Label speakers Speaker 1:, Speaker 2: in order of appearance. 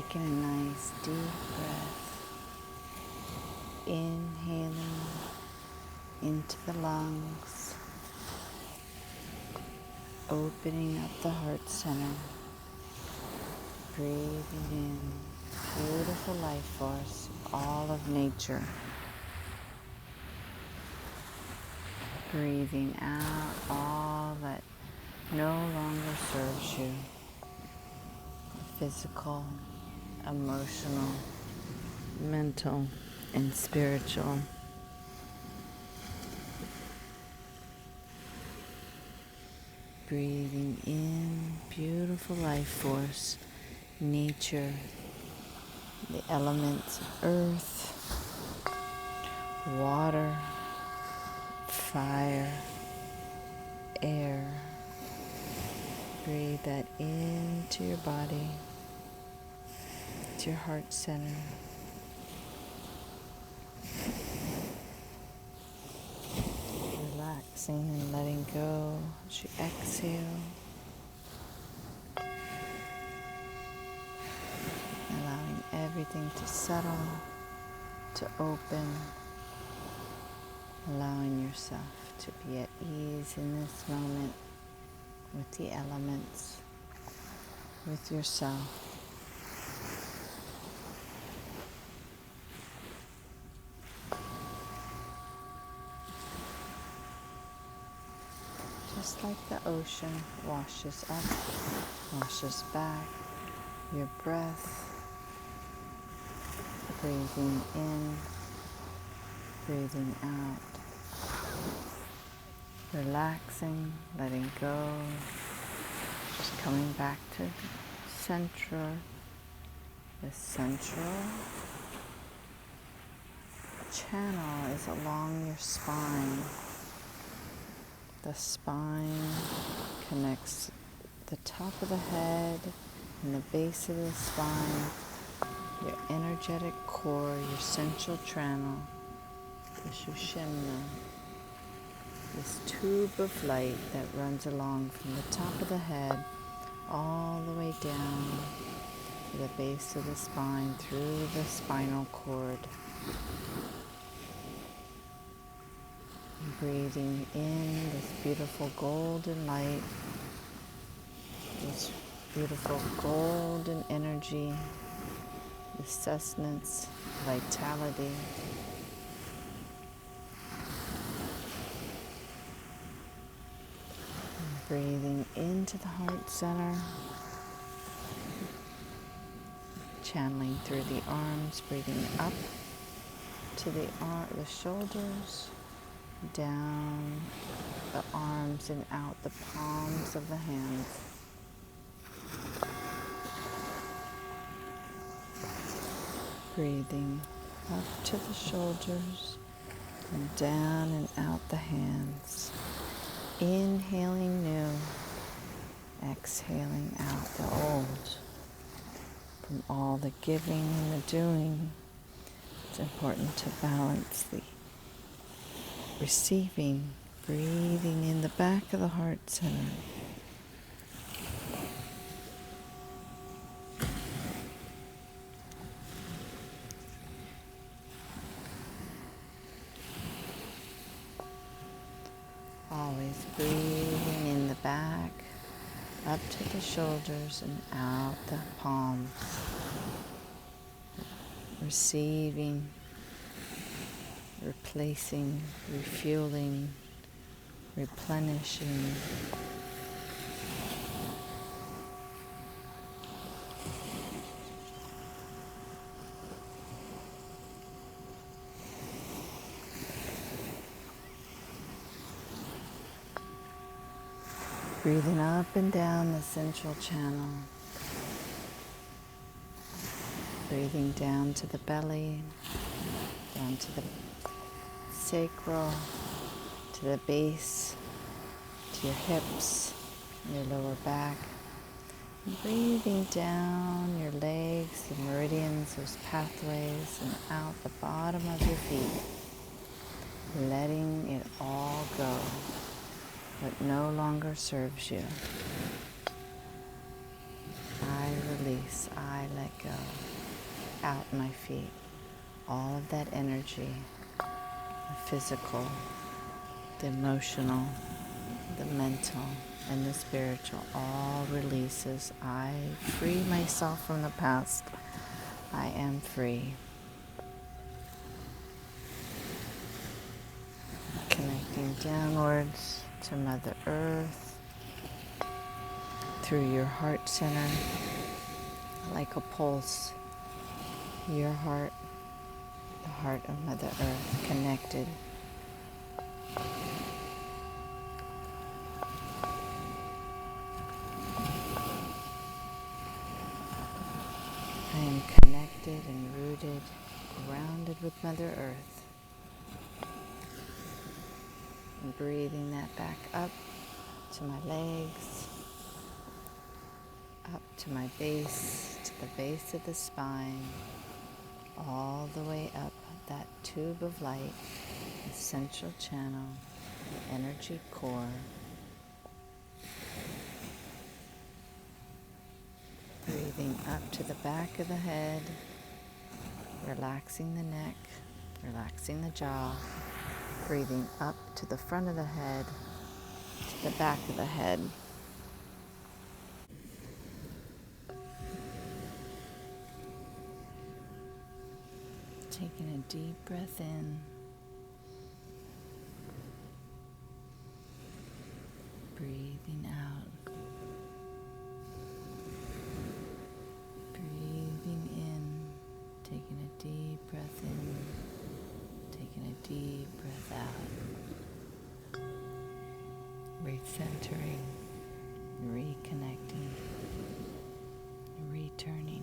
Speaker 1: taking a nice deep breath, inhaling into the lungs, opening up the heart center, breathing in beautiful life force, all of nature, breathing out all that no longer serves you, physical, emotional, mental, and spiritual. Breathing in beautiful life force, nature, the elements, earth, water, fire, air. Breathe that into your body, to your heart center. Relaxing and letting go as you exhale. Allowing everything to settle, to open. Allowing yourself to be at ease in this moment with the elements, with yourself. Just like the ocean washes up, washes back, your breath, breathing in, breathing out, relaxing, letting go, just coming back to the central channel is along your spine. The spine connects the top of the head and the base of the spine, your energetic core, your central channel, the Sushumna, this tube of light that runs along from the top of the head all the way down to the base of the spine through the spinal cord. Breathing in this beautiful golden light, this beautiful golden energy, the sustenance, vitality. And breathing into the heart center, channeling through the arms, breathing up to the shoulders, down the arms and out the palms of the hands. Breathing up to the shoulders and down and out the hands. Inhaling new, exhaling out the old. From all the giving and the doing, it's important to balance the receiving, breathing in the back of the heart center. Always breathing in the back, up to the shoulders and out the palms. Receiving, replacing, refueling, replenishing. Breathing up and down the central channel. Breathing down to the belly, down to the sacral, to the base, to your hips, your lower back. Breathing down your legs, the meridians, those pathways, and out the bottom of your feet. Letting it all go, what no longer serves you. I release. I let go. Out my feet. All of that energy, the physical, the emotional, the mental, and the spiritual, all releases. I free myself from the past. I am free. Connecting downwards to Mother Earth through your heart center, like a pulse. Your heart, the heart of Mother Earth, connected. I am connected and rooted, grounded with Mother Earth. And breathing that back up to my legs, up to my base, to the base of the spine, all the way up that tube of light, the central channel, the energy core. Breathing up to the back of the head, relaxing the neck, relaxing the jaw. Breathing up to the front of the head, to the back of the head. Taking a deep breath in. Breathing out. Breathing in. Taking a deep breath in. Taking a deep breath out. Recentering. Reconnecting. Returning.